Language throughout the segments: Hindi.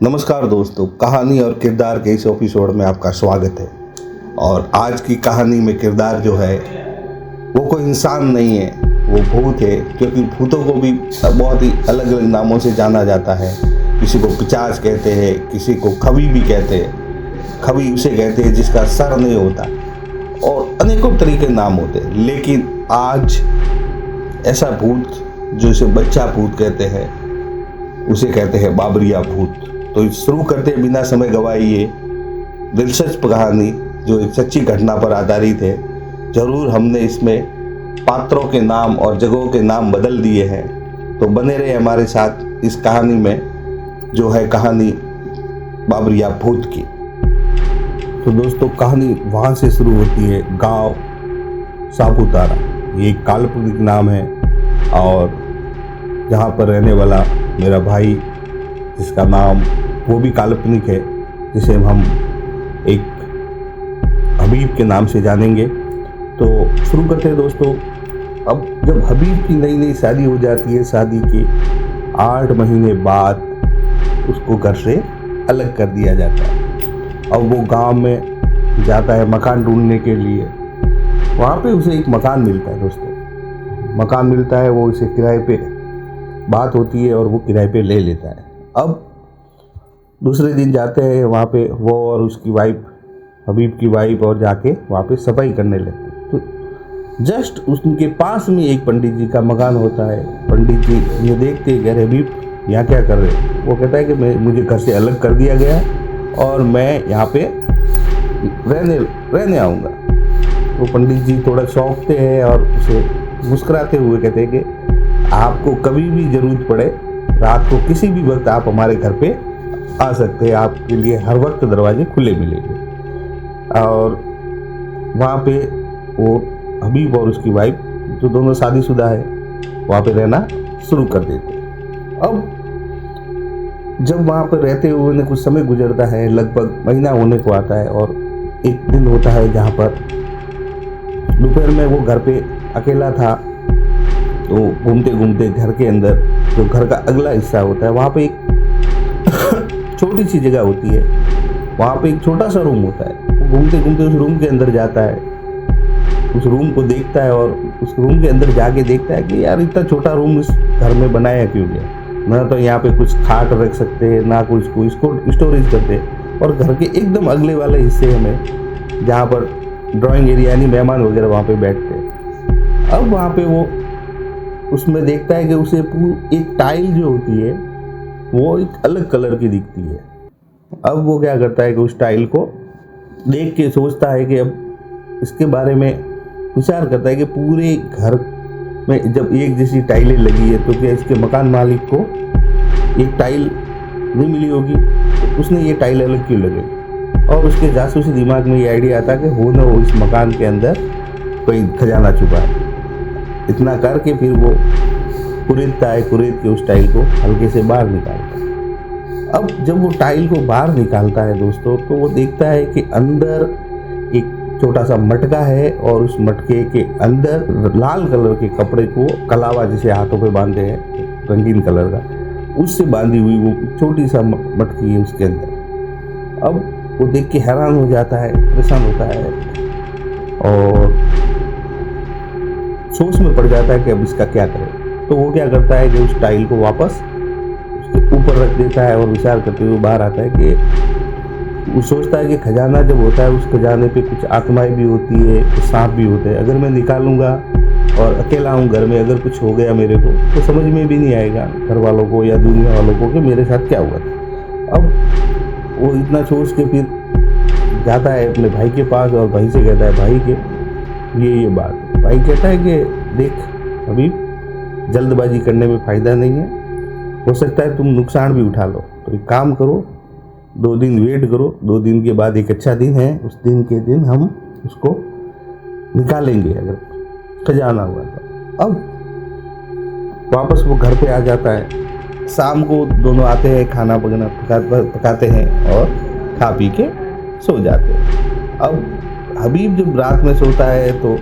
नमस्कार दोस्तों, कहानी और किरदार के इस एपिसोड में आपका स्वागत है। और आज की कहानी में किरदार जो है वो कोई इंसान नहीं है, वो भूत है। क्योंकि भूतों को भी बहुत ही अलग अलग नामों से जाना जाता है। किसी को पिशाच कहते हैं, किसी को खबी भी कहते हैं। खबी उसे कहते हैं जिसका सर नहीं होता, और अनेकों तरीके नाम होते हैं। लेकिन आज ऐसा भूत जो इसे बच्चा भूत कहते हैं, उसे कहते हैं बाबरिया भूत। तो शुरू करते हैं बिना समय गवाए ये दिलचस्प कहानी जो एक सच्ची घटना पर आधारित है। जरूर हमने इसमें पात्रों के नाम और जगहों के नाम बदल दिए हैं। तो बने रहे हमारे साथ इस कहानी में, जो है कहानी बाबरिया भूत की। तो दोस्तों, कहानी वहाँ से शुरू होती है, गांव सापुतारा। ये एक काल्पनिक नाम है, और जहाँ पर रहने वाला मेरा भाई, जिसका नाम वो भी काल्पनिक है, जिसे हम एक हबीब के नाम से जानेंगे। तो शुरू करते हैं दोस्तों। अब जब हबीब की नई नई शादी हो जाती है, शादी के 8 महीने बाद उसको घर से अलग कर दिया जाता है। अब वो गांव में जाता है मकान ढूंढने के लिए। वहाँ पे उसे एक मकान मिलता है दोस्तों। मकान मिलता है, वो उसे किराए पे बात होती है और वो किराए पे ले लेता है। अब दूसरे दिन जाते हैं वहाँ पे वो और उसकी वाइफ, हबीब की वाइफ, और जाके वहाँ पे सफाई करने लगते हैं। तो जस्ट उनके पास में एक पंडित जी का मकान होता है। पंडित जी ये देखते हैं, कह रहे हबीब यहाँ क्या कर रहे हैं? वो कहता है कि मुझे घर से अलग कर दिया गया और मैं यहाँ पे रहने आऊँगा। तो पंडित जी थोड़ा चौंकते हैं और उसे मुस्कुराते हुए कहते हैं कि आपको कभी भी ज़रूरत पड़े, रात को किसी भी वक्त आप हमारे घर पे आ सकते हैं। आपके लिए हर वक्त दरवाजे खुले मिलेंगे। और वहाँ पे वो हबीब और उसकी वाइफ, जो दोनों शादीशुदा है, वहाँ पे रहना शुरू कर देते हैं। अब जब वहाँ पर रहते हुए कुछ समय गुजरता है, लगभग महीना होने को आता है, और एक दिन होता है जहाँ पर दोपहर में वो घर पे अकेला था। तो घूमते घूमते घर के अंदर, जो घर का अगला हिस्सा होता है, वहाँ पे एक छोटी सी जगह होती है। वहाँ पे एक छोटा सा रूम होता है। वो घूमते घूमते उस रूम के अंदर जाता है, उस रूम को देखता है, और उस रूम के अंदर जाके देखता है कि यार इतना छोटा रूम इस घर में बनाया क्यों गया? ना तो यहाँ पे कुछ खाट रख सकते हैं, ना कुछ कोई स्टोरेज करते। और घर के एकदम अगले वाले हिस्से में, जहाँ पर ड्राइंग एरिया यानी मेहमान वगैरह वहाँ पे बैठते हैं। अब वहाँ पे वो उसमें देखता है कि उसे एक टाइल जो होती है वो एक अलग कलर की दिखती है। अब वो क्या करता है कि उस टाइल को देख के सोचता है कि अब इसके बारे में विचार करता है कि पूरे घर में जब एक जैसी टाइलें लगी है, तो क्या इसके मकान मालिक को एक टाइल नहीं मिली होगी? तो उसने ये टाइल अलग क्यों लगेगी? और उसके जासूसी दिमाग में ये आइडिया आता कि हो ना हो इस मकान के अंदर कोई खजाना छुपा है। इतना करके फिर वो कुरेद के उस टाइल को हल्के से बाहर निकालता है। अब जब वो टाइल को बाहर निकालता है दोस्तों, तो वो देखता है कि अंदर एक छोटा सा मटका है, और उस मटके के अंदर लाल कलर के कपड़े को, कलावा जिसे हाथों पे बांधते हैं रंगीन कलर का, उससे बांधी हुई वो छोटी सा मटकी है उसके अंदर। अब वो देख के हैरान हो जाता है, परेशान होता है, और सोच में पड़ जाता है कि अब इसका क्या करें। तो वो क्या करता है कि उस टाइल को वापस उसके ऊपर रख देता है, और विचार करते हुए बाहर आता है कि वो सोचता है कि खजाना जब होता है, उस खजाने पे कुछ आत्माएं भी होती है, कुछ सांप भी होते हैं। अगर मैं निकालूंगा और अकेला हूँ घर में, अगर कुछ हो गया मेरे को, तो समझ में भी नहीं आएगा घर वालों को या दुनिया वालों को कि मेरे साथ क्या हुआ था। अब वो इतना सोच के फिर जाता है अपने भाई के पास, और भाई से कहता है, भाई के ये बात। भाई कहता है कि देख अभी जल्दबाजी करने में फ़ायदा नहीं है, हो सकता है तुम नुकसान भी उठा लो। तो एक काम करो, 2 दिन वेट करो, 2 दिन के बाद एक अच्छा दिन है, उस दिन के दिन हम उसको निकालेंगे अगर खजाना हुआ तो। अब वापस वो घर पे आ जाता है। शाम को दोनों आते हैं, खाना पकाते हैं और खा पी के सो जाते हैं। अब हबीब जब रात में सोता है, तो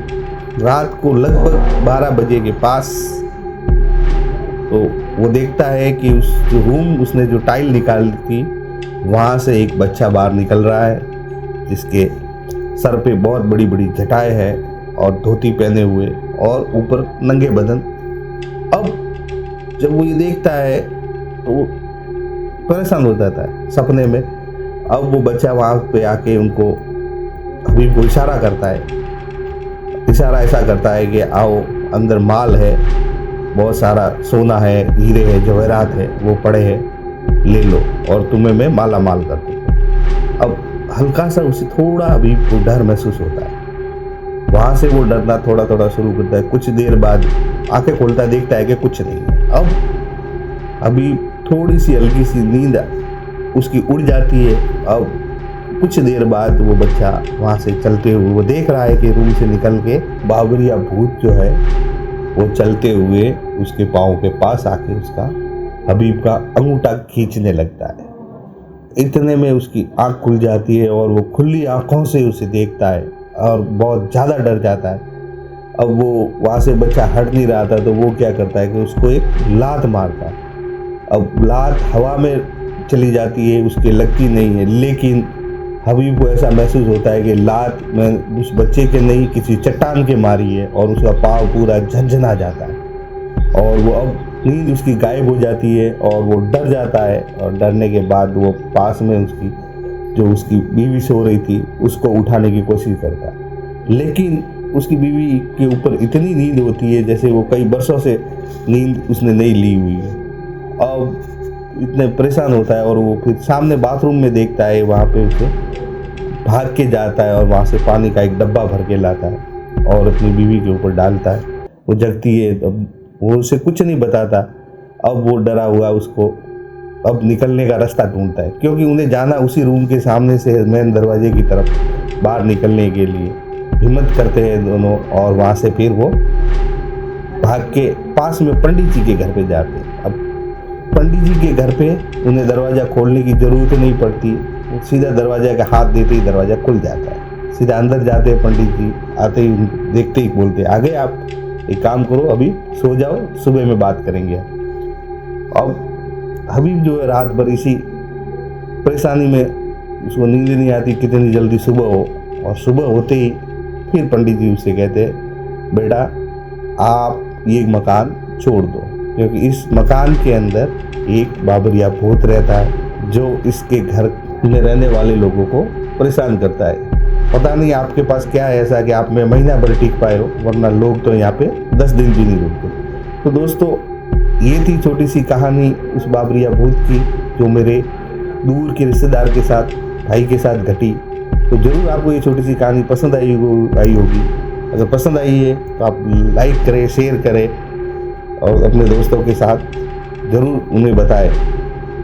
रात को लगभग 12 बजे के पास तो वो देखता है कि उस जो रूम उसने जो टाइल निकाली थी वहाँ से एक बच्चा बाहर निकल रहा है जिसके सर पे बहुत बड़ी बड़ी जटाएं है और धोती पहने हुए और ऊपर नंगे बदन। अब जब वो ये देखता है तो वो परेशान हो जाता है सपने में। अब वो बच्चा वहाँ पे आके उनको हबीब को इशारा करता है, इशारा ऐसा करता है कि आओ, अंदर माल है, बहुत सारा सोना है, हीरे है, जवाहरात है, वो पड़े हैं, ले लो और तुम्हें मैं माला माल कर दूँ। अब हल्का सा उसे थोड़ा हबीब को डर महसूस होता है। वहाँ से वो डरना थोड़ा थोड़ा शुरू करता है। कुछ देर बाद आंखें खोलता है, देखता है कि कुछ नहीं है। अब अभी थोड़ी सी हल्की सी नींद उसकी उड़ जाती है। अब कुछ देर बाद वो बच्चा वहाँ से चलते हुए वो देख रहा है कि रूम से निकल के बाबरिया भूत जो है वो चलते हुए उसके पाँव के पास आके उसका हबीब का अंगूठा खींचने लगता है। इतने में उसकी आँख खुल जाती है और वो खुली आँखों से उसे देखता है और बहुत ज़्यादा डर जाता है। अब वो वहाँ से बच्चा हट नहीं रहा था तो वो क्या करता है कि उसको एक लात मारता है। अब लात हवा में चली जाती है, उसके लगती नहीं है, लेकिन हबीब को ऐसा महसूस होता है कि लात में उस बच्चे के नहीं किसी चट्टान के मारी है और उसका पाँव पूरा झंझना जाता है और वो अब नींद उसकी गायब हो जाती है और वो डर जाता है। और डरने के बाद वो पास में उसकी बीवी सो रही थी उसको उठाने की कोशिश करता है, लेकिन उसकी बीवी के ऊपर इतनी नींद होती है जैसे वो कई बरसों से नींद उसने नहीं ली हुई है। अब इतने परेशान होता है और वो फिर सामने बाथरूम में देखता है, वहाँ पे उसे भाग के जाता है और वहाँ से पानी का एक डब्बा भर के लाता है और अपनी बीवी के ऊपर डालता है। वो जगती है, अब वो उसे कुछ नहीं बताता। अब वो डरा हुआ उसको अब निकलने का रास्ता ढूंढता है, क्योंकि उन्हें जाना उसी रूम के सामने से मेन दरवाजे की तरफ बाहर निकलने के लिए। हिम्मत करते हैं दोनों और वहाँ से फिर वो भाग के पास में पंडित जी के घर पे जाते हैं। अब पंडित जी के घर पे उन्हें दरवाज़ा खोलने की ज़रूरत नहीं पड़ती, सीधा दरवाजा का हाथ देते ही दरवाज़ा खुल जाता है। सीधा अंदर जाते हैं पंडित जी, आते ही देखते ही बोलते आ गए आप, एक काम करो अभी सो जाओ, सुबह में बात करेंगे। अब हबीब जो है रात भर इसी परेशानी में, उसको नींद नहीं आती कितनी जल्दी सुबह हो, और सुबह होते ही फिर पंडित जी उसे कहते बेटा आप ये मकान छोड़ दो, क्योंकि इस मकान के अंदर एक बाबरिया भूत रहता है जो इसके घर में रहने वाले लोगों को परेशान करता है। पता नहीं आपके पास क्या है ऐसा कि आप में महीना भर टिक पाए हो, वरना लोग तो यहाँ पे 10 दिन भी नहीं रुकते। तो दोस्तों ये थी छोटी सी कहानी उस बाबरिया भूत की जो मेरे दूर के रिश्तेदार के साथ, भाई के साथ घटी। तो ज़रूर आपको ये छोटी सी कहानी पसंद आई होगी। अगर पसंद आई है तो आप लाइक करें, शेयर करें और अपने दोस्तों के साथ ज़रूर उन्हें बताएं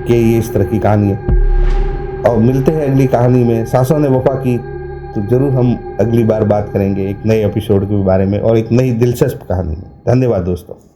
कि ये इस तरह की कहानी है। और मिलते हैं अगली कहानी में। सासों ने वफा की, तो ज़रूर हम अगली बार बात करेंगे एक नए एपिसोड के बारे में और एक नई दिलचस्प कहानी में। धन्यवाद दोस्तों।